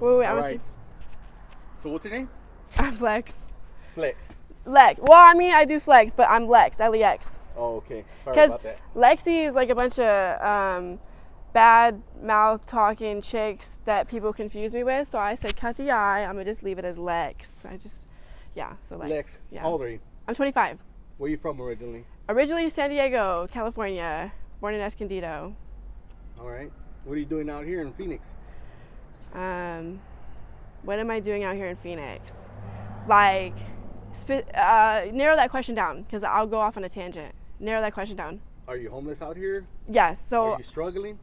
Wait, All I'm right. So what's your name? I'm Lex. Flex. Lex. Well, I mean, I do flex, but I'm Lex, L-E-X. Oh, okay. Sorry Because about that. Lexi is like a bunch of bad mouth talking chicks that people confuse me with. So I said, cut the I. I'm going to just leave it as Lex. So Lex. Lex. Yeah. How old are you? I'm 25. Where are you from originally? Originally San Diego, California. Born in Escondido. All right. What are you doing out here in Phoenix? What am I doing out here in Phoenix? Like, narrow that question down, because I'll go off on a tangent. Narrow that question down. Are you homeless out here? Yes. So Are you struggling?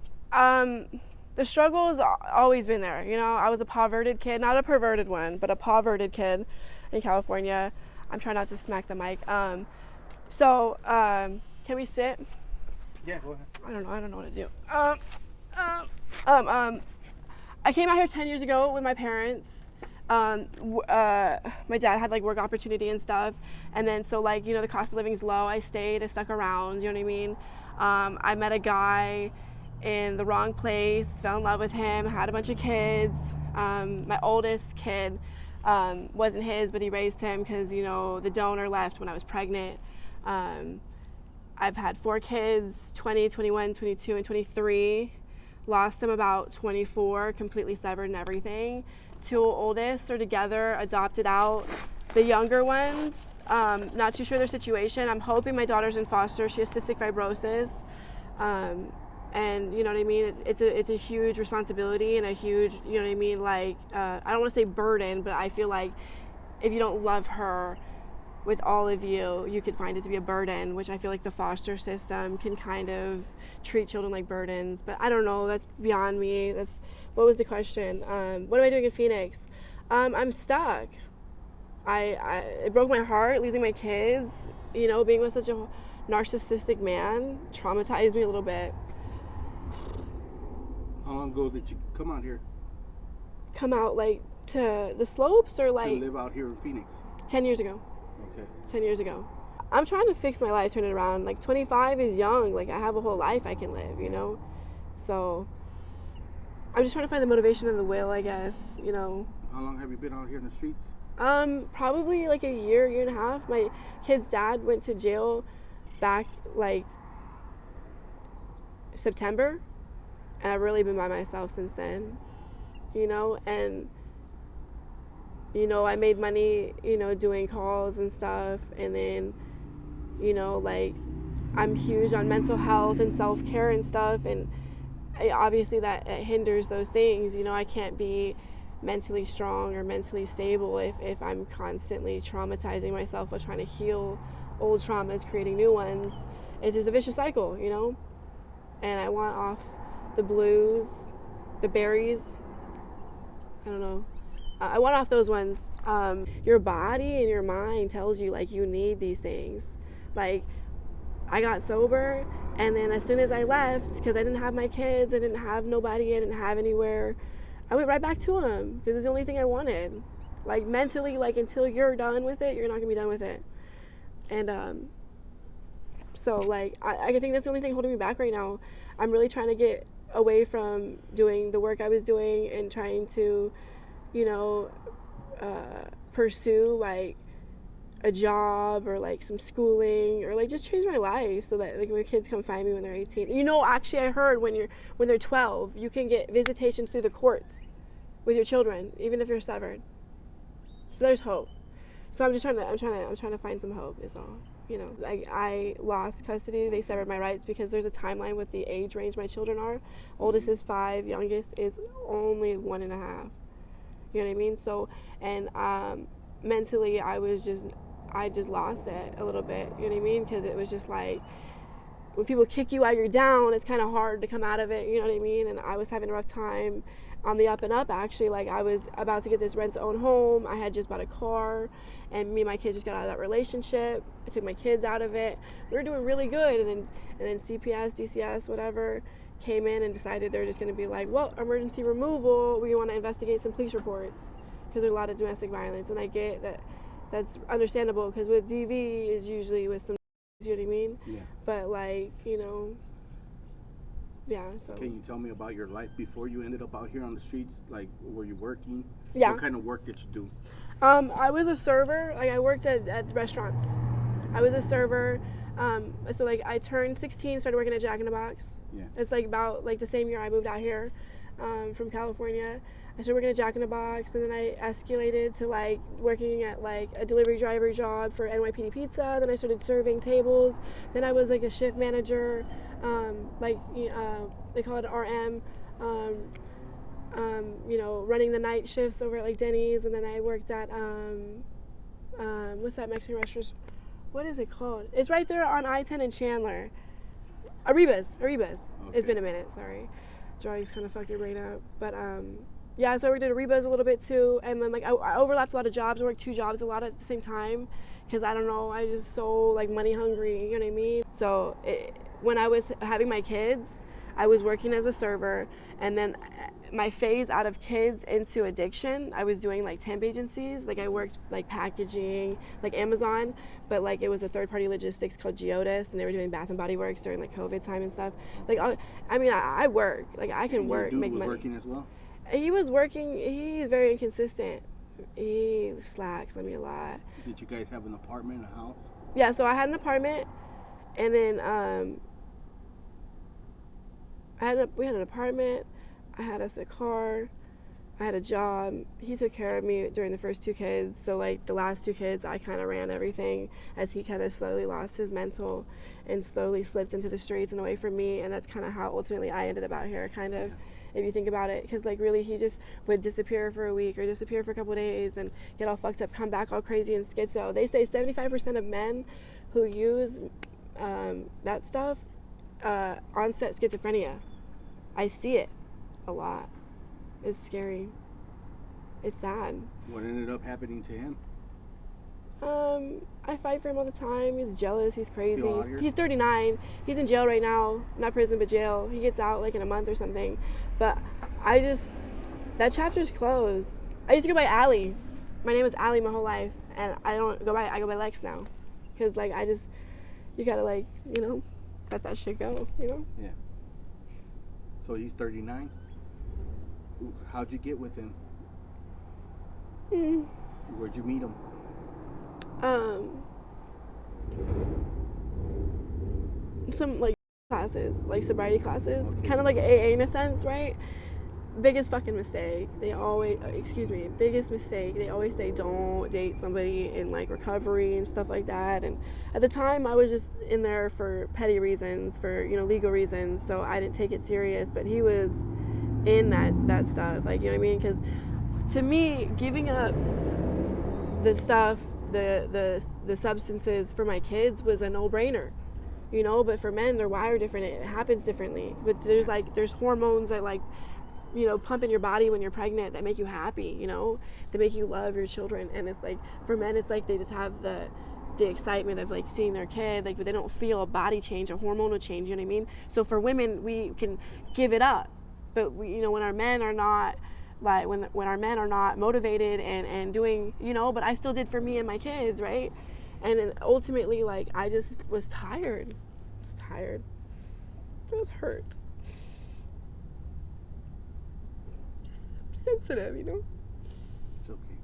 the struggle's always been there. You know, I was a perverted kid, not a perverted one, but a perverted kid in California. I'm trying not to smack the mic. Can we sit? Yeah, go ahead. I don't know what to do. I came out here 10 years ago with my parents. My dad had like work opportunity and stuff, and then so like, you know, the cost of living's low. I stayed, I stuck around. You know what I mean? I met a guy in the wrong place, fell in love with him, had a bunch of kids. My oldest kid wasn't his, but he raised him because, you know, the donor left when I was pregnant. I've had 4 kids, 20, 21, 22, and 23. Lost them about 24, completely severed and everything. 2 oldest are together, adopted out. The younger ones, not too sure their situation. I'm hoping my daughter's in foster. She has cystic fibrosis. And you know what I mean? It's a huge responsibility and a huge, you know what I mean? Like, I don't want to say burden, but I feel like if you don't love her with all of you, you could find it to be a burden, which I feel like the foster system can kind of treat children like burdens. But I don't know, that's beyond me. What was the question? What am I doing in Phoenix? I'm stuck. It broke my heart losing my kids. You know, being with such a narcissistic man traumatized me a little bit. How long ago did you come out here? Come out like to the slopes or like To live out here in Phoenix? 10 years ago. Okay. 10 years ago. I'm trying to fix my life, turn it around. Like 25 is young. Like I have a whole life I can live, you know? So I'm just trying to find the motivation and the will, I guess, you know. How long have you been out here in the streets? Probably like a year and a half. My kid's dad went to jail back like September, and I've really been by myself since then, you know. And you know, I made money, you know, doing calls and stuff, and then, you know, like I'm huge on mental health and self-care and stuff, and obviously that hinders those things. You know, I can't be mentally strong or mentally stable if I'm constantly traumatizing myself while trying to heal old traumas, creating new ones. It's just a vicious cycle, you know. And I want off the blues, the berries, I don't know. I want off those ones. Your body and your mind tells you like you need these things. Like I got sober, and then as soon as I left, because I didn't have my kids, I didn't have nobody, I didn't have anywhere, I went right back to them because it's the only thing I wanted. Like mentally, like until you're done with it, you're not gonna be done with it. And so like I think that's the only thing holding me back right now. I'm really trying to get away from doing the work I was doing and trying to, you know, pursue like a job or like some schooling or like just change my life so that like my kids come find me when they're 18. You know, actually I heard when they're 12, you can get visitations through the courts with your children, even if you're severed. So there's hope. So I'm trying to find some hope is all. You know, I lost custody. They severed my rights because there's a timeline with the age range my children are. Oldest is 5, youngest is only 1.5. You know what I mean? So, and mentally, I just lost it a little bit. You know what I mean? Because it was just like, when people kick you while you're down, it's kind of hard to come out of it. You know what I mean? And I was having a rough time on the up and up, actually. Like, I was about to get this rent-to-own home. I had just bought a car, and me and my kids just got out of that relationship. I took my kids out of it. We were doing really good, and then CPS, DCS, whatever, came in and decided they're just going to be like, well, emergency removal, we want to investigate some police reports because there's a lot of domestic violence. And I get that that's understandable because with DV is usually with some, you know what I mean? Yeah. But like, you know, Yeah, so. Can you tell me about your life before you ended up out here on the streets? Like, were you working? Yeah. What kind of work did you do? I was a server. Like, I worked at restaurants. I was a server. So like I turned 16, started working at Jack in the Box. Yeah. It's like about like the same year I moved out here from California. I started working at Jack in the Box, and then I escalated to like working at like a delivery driver job for NYPD Pizza. Then I started serving tables. Then I was like a shift manager, they call it RM. Running the night shifts over at like Denny's, and then I worked at what's that Mexican restaurant? What is it called? It's right there on I-10 in Chandler. Arribas. Okay. It's been a minute. Sorry, drugs kind of fuck your brain up. But yeah. So I worked at Arribas a little bit too, and then like I overlapped a lot of jobs. I worked 2 jobs a lot at the same time, because I don't know. I just so like money hungry. You know what I mean? So when I was having my kids, I was working as a server, and then my phase out of kids into addiction, I was doing like temp agencies. Like I worked like packaging, like Amazon, but like it was a third-party logistics called Geodis, and they were doing Bath and Body Works during like COVID time and stuff. Like I work, like I can work, make money. Working as well? He was working. He's very inconsistent. He slacks on me a lot. Did you guys have an apartment, a house? Yeah, so I had an apartment, and then we had an apartment. I had us a car. I had a job. He took care of me during the first 2 kids. So like the last 2 kids, I kind of ran everything, as he kind of slowly lost his mental and slowly slipped into the streets and away from me. And that's kind of how ultimately I ended up out here, kind of, if you think about it. Because like really he just would disappear for a week or disappear for a couple of days and get all fucked up, come back all crazy and schizo. They say 75% of men who use that stuff onset schizophrenia. I see it a lot. It's scary. It's sad. What ended up happening to him? I fight for him all the time. He's jealous. He's crazy. Still out here? He's 39. He's in jail right now. Not prison, but jail. He gets out like in a month or something. But that chapter's closed. I used to go by Allie. My name was Allie my whole life, and I go by Lex now, because like you gotta like let that shit go. Yeah. So he's 39. How'd you get with him? Where'd you meet him? Some like classes, like sobriety classes, kind of like AA in a sense, right? Biggest fucking mistake. Biggest mistake. They always say don't date somebody in like recovery and stuff like that. And at the time, I was just in there for petty reasons, for legal reasons. So I didn't take it serious. But he was in that stuff, like you know what I mean? Because to me, giving up the stuff, the substances for my kids was a no-brainer. But for men, they're wired different. It happens differently. But there's hormones that like pump in your body when you're pregnant that make you happy, that make you love your children. And it's like, for men, it's like they just have the excitement of like seeing their kid, like, but they don't feel a body change, a hormonal change, you know what I mean? So for women, we can give it up. But we, when our men are not, like, when our men are not motivated and doing, but I still did for me and my kids, right? And then ultimately, like, I just was tired. I was hurt. Sensitive, It's okay.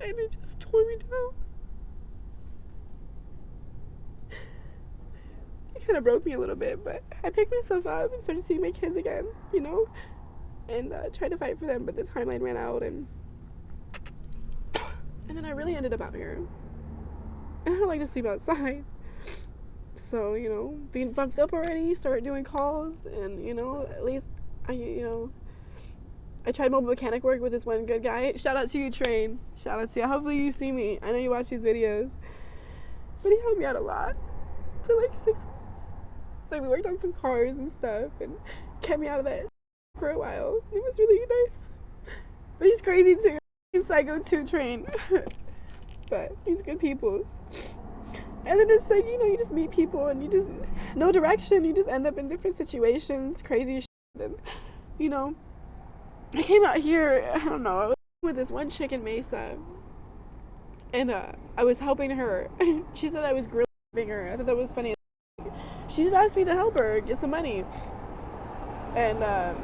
And it just tore me down. It kind of broke me a little bit, but I picked myself up and started seeing my kids again, and tried to fight for them, but the timeline ran out, and then I really ended up out here. And I don't like to sleep outside. So, being bunked up already, started doing calls, and, at least I tried mobile mechanic work with this one good guy. Shout out to you, Train. Shout out to you. Hopefully you see me. I know you watch these videos. But he helped me out a lot for like 6 months. Like, we worked on some cars and stuff and kept me out of that for a while. It was really nice. But he's crazy too. He's psycho too, Train. But he's good peoples. And then it's like, you just meet people and you just, no direction. You just end up in different situations, crazy shit. And, I came out here, I don't know, I was with this one chick in Mesa, and I was helping her. She said I was grilling her. I thought that was funny. She just asked me to help her get some money. And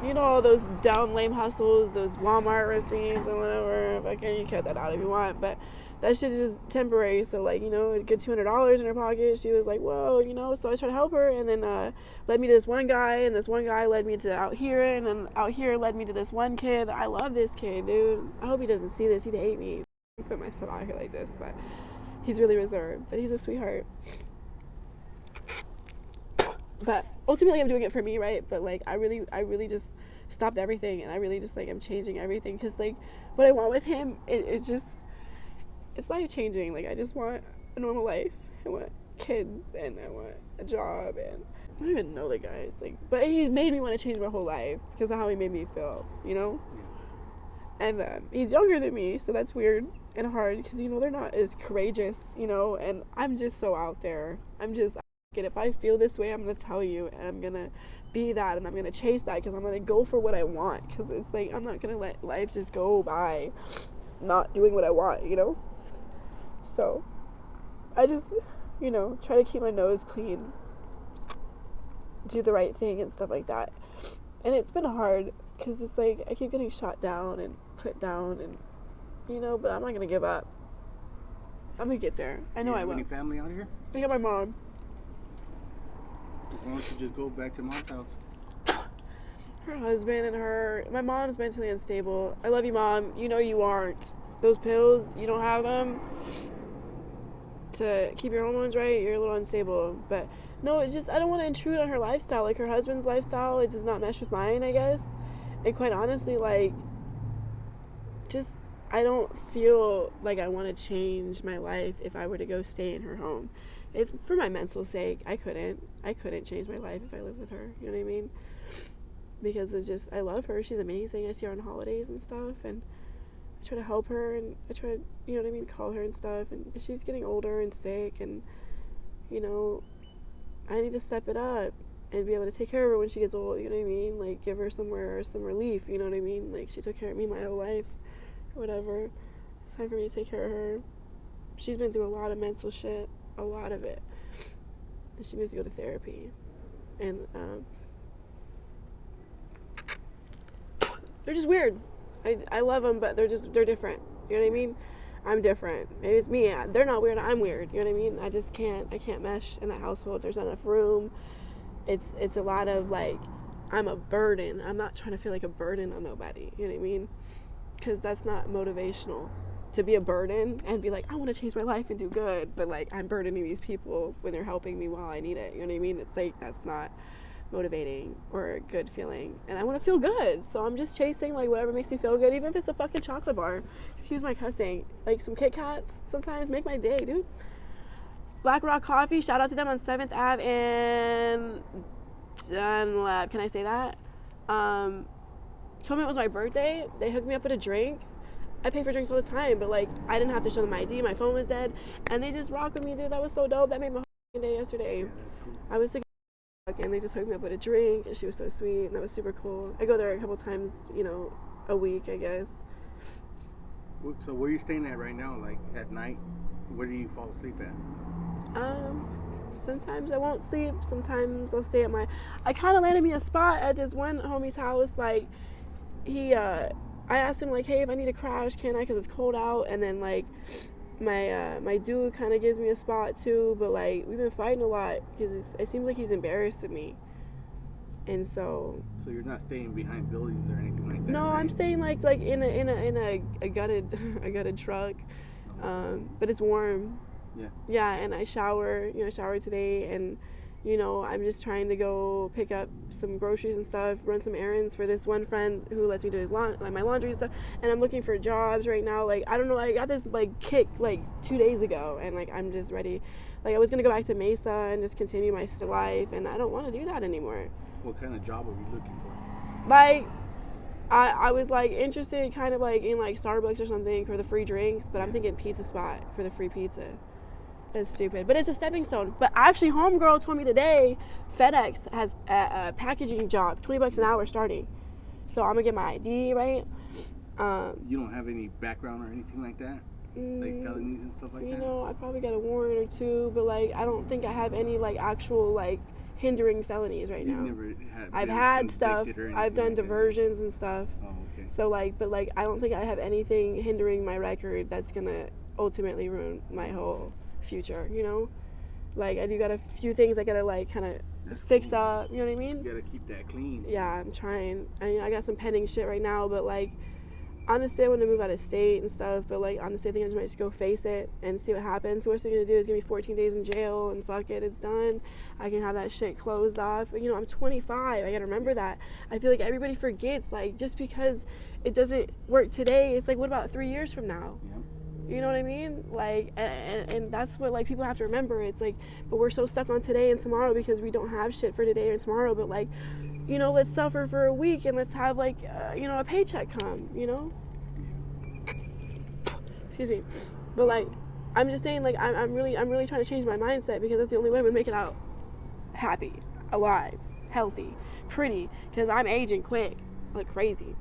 you know, all those down lame hustles, those Walmart receipts and whatever. Okay, you cut that out if you want, but that shit is just temporary. So, like, you know, a good $200 in her pocket. She was like, whoa, you know. So I tried to help her, and then led me to this one guy, and this one guy led me to out here, and then out here led me to this one kid. I love this kid, dude. I hope he doesn't see this. He'd hate me. I put myself out here like this, but he's really reserved. But he's a sweetheart. But ultimately, I'm doing it for me, right? But like, I really just stopped everything, and I really just like, I'm changing everything, because like, what I want with him, it's life changing. Like, I just want a normal life. I want kids, and I want a job, and I don't even know the guy. It's like, but he's made me want to change my whole life because of how he made me feel, you know. And he's younger than me, so that's weird and hard, because you know, they're not as courageous, you know. And I'm just so out there. If I feel this way, I'm gonna tell you, and I'm gonna be that, and I'm gonna chase that, because I'm gonna go for what I want, because it's like, I'm not gonna let life just go by not doing what I want, you know. So I just, you know, try to keep my nose clean, do the right thing and stuff like that. And it's been hard, because it's like, I keep getting shot down and put down, and you know, but I'm not gonna give up. I'm gonna get there. I know I will. Any family out here? I got my mom. Why don't you just go back to mom's house? Her husband and my mom's mentally unstable. I love you, Mom. You know you aren't. Those pills, you don't have them to keep your hormones right. You're a little unstable. But no, it's just, I don't want to intrude on her lifestyle. Like, her husband's lifestyle, it does not mesh with mine, I guess. And quite honestly, like, just, I don't feel like I want to change my life if I were to go stay in her home. It's for my mental sake. I couldn't change my life if I lived with her. You know what I mean? Because of just, I love her. She's amazing. I see her on holidays and stuff, and I try to help her, and I try to, you know what I mean, call her and stuff. And she's getting older and sick, and you know, I need to step it up and be able to take care of her when she gets old. You know what I mean? Like, give her some relief. You know what I mean? Like, she took care of me my whole life, or whatever. It's time for me to take care of her. She's been through a lot of mental shit. A lot of it, and she needs to go to therapy. And they're just weird. I love them, but they're different. You know what I mean? I'm different. Maybe it's me. They're not weird. I'm weird. You know what I mean? I can't mesh in that household. There's not enough room. It's a lot of like, I'm a burden. I'm not trying to feel like a burden on nobody. You know what I mean? Because that's not motivational. To be a burden and be like, I want to change my life and do good, but like, I'm burdening these people when they're helping me while I need it. You know what I mean? It's like, that's not motivating or a good feeling. And I want to feel good, so I'm just chasing like whatever makes me feel good, even if it's a fucking chocolate bar. Excuse my cussing. Like, some Kit Kats sometimes make my day, dude. Black Rock Coffee, shout out to them on 7th Ave and Dunlap. Can I say that? Told me it was my birthday. They hooked me up with a drink. I pay for drinks all the time, but like, I didn't have to show them my ID. My phone was dead, and they just rock with me, dude. That was so dope. That made my whole day yesterday. Yeah, that's cool. I was sick and they just hooked me up with a drink, and she was so sweet, and that was super cool. I go there a couple times, you know, a week, I guess. So where are you staying at right now? Like, at night, where do you fall asleep at? Sometimes I won't sleep. Sometimes I'll stay at I kind of landed me a spot at this one homie's house. Like, I asked him, like, hey, if I need a crash, can I? Because it's cold out. And then, like, my dude kind of gives me a spot, too. But, like, we've been fighting a lot because it seems like he's embarrassed of me. And so... So you're not staying behind buildings or anything like that? No, right? I'm staying, like in a gutted truck. But it's warm. Yeah. Yeah, and I showered today, and... You know, I'm just trying to go pick up some groceries and stuff, run some errands for this one friend who lets me do my laundry and stuff. And I'm looking for jobs right now. Like, I don't know, I got this like kick like 2 days ago, and like, I'm just ready. Like, I was gonna go back to Mesa and just continue my life, and I don't want to do that anymore. What kind of job are you looking for? Like, I was like interested kind of like in like Starbucks or something for the free drinks, but I'm thinking pizza spot for the free pizza. That's stupid, but it's a stepping stone. But actually, homegirl told me today FedEx has a packaging job, $20 an hour starting. So I'm gonna get my ID, right? You don't have any background or anything like that, like felonies and stuff like that. You know, I probably got a warrant or two, but like, I don't think I have any like actual like hindering felonies right you now. Never had I've had stuff. I've done like diversions and stuff. Oh, okay. So like, but like, I don't think I have anything hindering my record that's gonna ultimately ruin my whole future. You know, like I do got a few things I gotta like kind of fix up. You know what I mean? You gotta keep that clean. Yeah, I'm trying. I got some pending shit right now, but like, honestly, I want to move out of state and stuff, but like, honestly, I think I might just go face it and see what happens. The worst thing I'm gonna do is give me 14 days in jail and fuck it, it's done. I can have that shit closed off. You know, I'm 25. I gotta remember that. I feel like everybody forgets, like, just because it doesn't work today, it's like, what about 3 years from now? Yeah. You know what I mean? Like, and that's what, like, people have to remember. It's like, but we're so stuck on today and tomorrow because we don't have shit for today and tomorrow. But, like, you know, let's suffer for a week and let's have, like, you know, a paycheck come, you know? Excuse me. But, like, I'm just saying, like, I'm really trying to change my mindset because that's the only way I'm going to make it out happy, alive, healthy, pretty, because I'm aging quick, like crazy.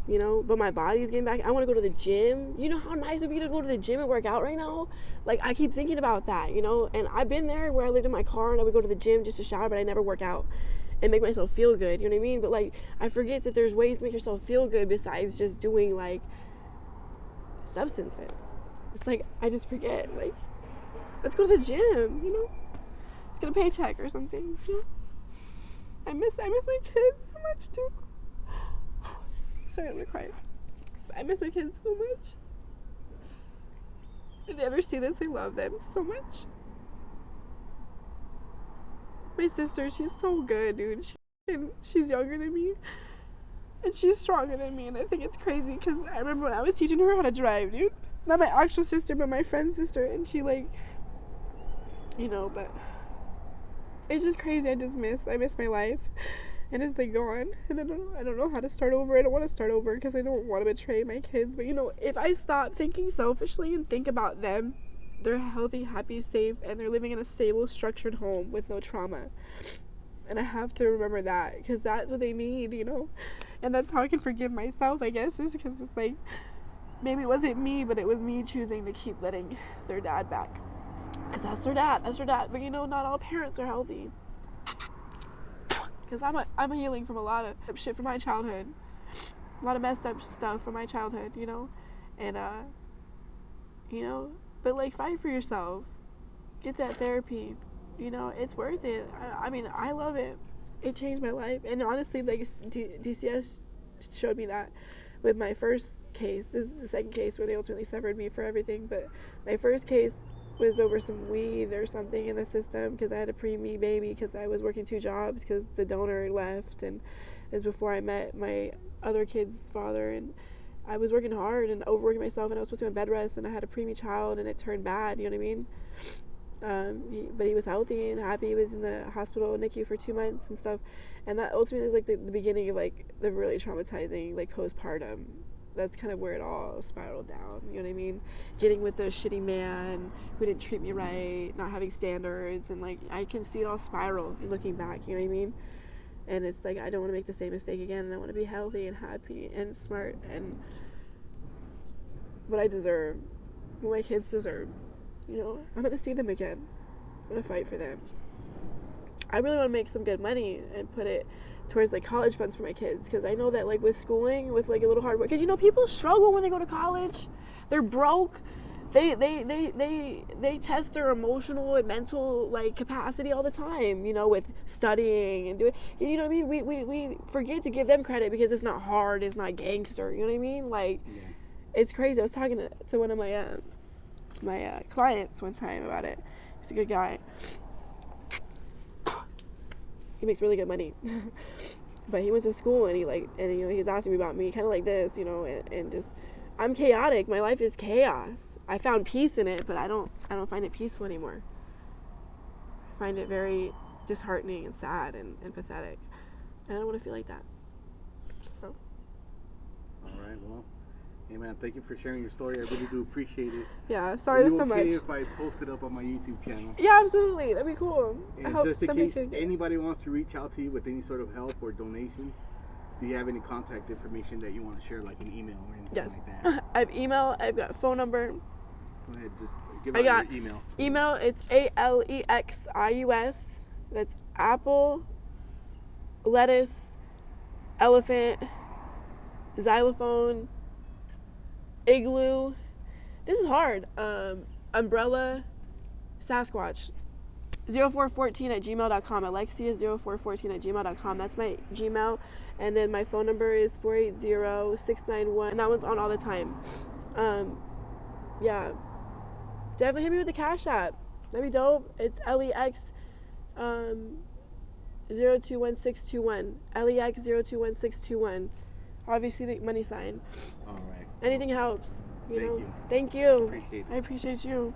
You know, but my body's getting back. I want to go to the gym. You know how nice it would be to go to the gym and work out right now? Like, I keep thinking about that, you know? And I've been there where I lived in my car and I would go to the gym just to shower, but I never work out and make myself feel good, you know what I mean? But, like, I forget that there's ways to make yourself feel good besides just doing, like, substances. It's like, I just forget, like, let's go to the gym, you know? Let's get a paycheck or something, you know? I miss my kids so much, too. Sorry, I'm gonna cry. I miss my kids so much. If they ever see this, I love them so much. My sister, she's so good, dude. She's younger than me. And she's stronger than me. And I think it's crazy because I remember when I was teaching her how to drive, dude. Not my actual sister, but my friend's sister. And she, like, you know, but it's just crazy. I miss my life. And it's like gone, and I don't know how to start over. I don't want to start over because I don't want to betray my kids. But you know, if I stop thinking selfishly and think about them, they're healthy, happy, safe, and they're living in a stable, structured home with no trauma. And I have to remember that because that's what they need, you know. And that's how I can forgive myself, I guess, is because it's like maybe it wasn't me, but it was me choosing to keep letting their dad back because that's their dad. But you know, not all parents are healthy. Because I'm healing from a lot of shit from my childhood. A lot of messed up stuff from my childhood, you know? And, you know, but, like, fight for yourself. Get that therapy. You know, it's worth it. I mean, I love it. It changed my life. And honestly, like, DCS showed me that with my first case. This is the second case where they ultimately severed me for everything. But my first case was over some weed or something in the system because I had a preemie baby because I was working 2 jobs because the donor left, and it was before I met my other kid's father, and I was working hard and overworking myself, and I was supposed to be on bed rest, and I had a preemie child, and it turned bad, you know what I mean? But he was healthy and happy. He was in the hospital NICU for 2 months and stuff, and that ultimately was like the beginning of like the really traumatizing like postpartum. That's kind of where it all spiraled down, you know what I mean? Getting with the shitty man who didn't treat me right, not having standards, and like I can see it all spiral looking back, you know what I mean? And it's like I don't want to make the same mistake again, and I want to be healthy and happy and smart and what I deserve, what my kids deserve, you know? I'm going to see them again. I'm going to fight for them. I really want to make some good money and put it towards like college funds for my kids because I know that like with schooling, with like a little hard work, because you know people struggle when they go to college. They're broke. They test their emotional and mental like capacity all the time, you know, with studying and doing, you know what I mean? We forget to give them credit because it's not hard, it's not gangster, you know what I mean? Like, yeah. It's crazy. I was talking to one of my clients one time about it. He's a good guy. He makes really good money. But he went to school and he you know, he was asking me about me kind of like this, you know, and just I'm chaotic. My life is chaos. I found peace in it, but I don't find it peaceful anymore. I find it very disheartening and sad and pathetic. And I don't want to feel like that. So. All right, well. Hey man, thank you for sharing your story. I really do appreciate it. Yeah, sorry there's so much. If I post it up on my YouTube channel? Yeah, absolutely. That'd be cool. And I hope just in case anybody wants to reach out to you with any sort of help or donations, do you have any contact information that you want to share, like an email or anything like that? I have email. I've got phone number. Go ahead, just give out your email. Email, it's ALEXIUS That's apple, lettuce, elephant, xylophone, igloo. This is hard. Umbrella, Sasquatch. 0414@gmail.com. Alexia0414@gmail.com. That's my Gmail. And then my phone number is 480-691. And that one's on all the time. Yeah. Definitely hit me with the Cash App. That'd be dope. It's LEX 021621. LEX 021621. Obviously the money sign. All right. Anything helps. You Thank know. you. Thank you. Appreciate it. I appreciate you.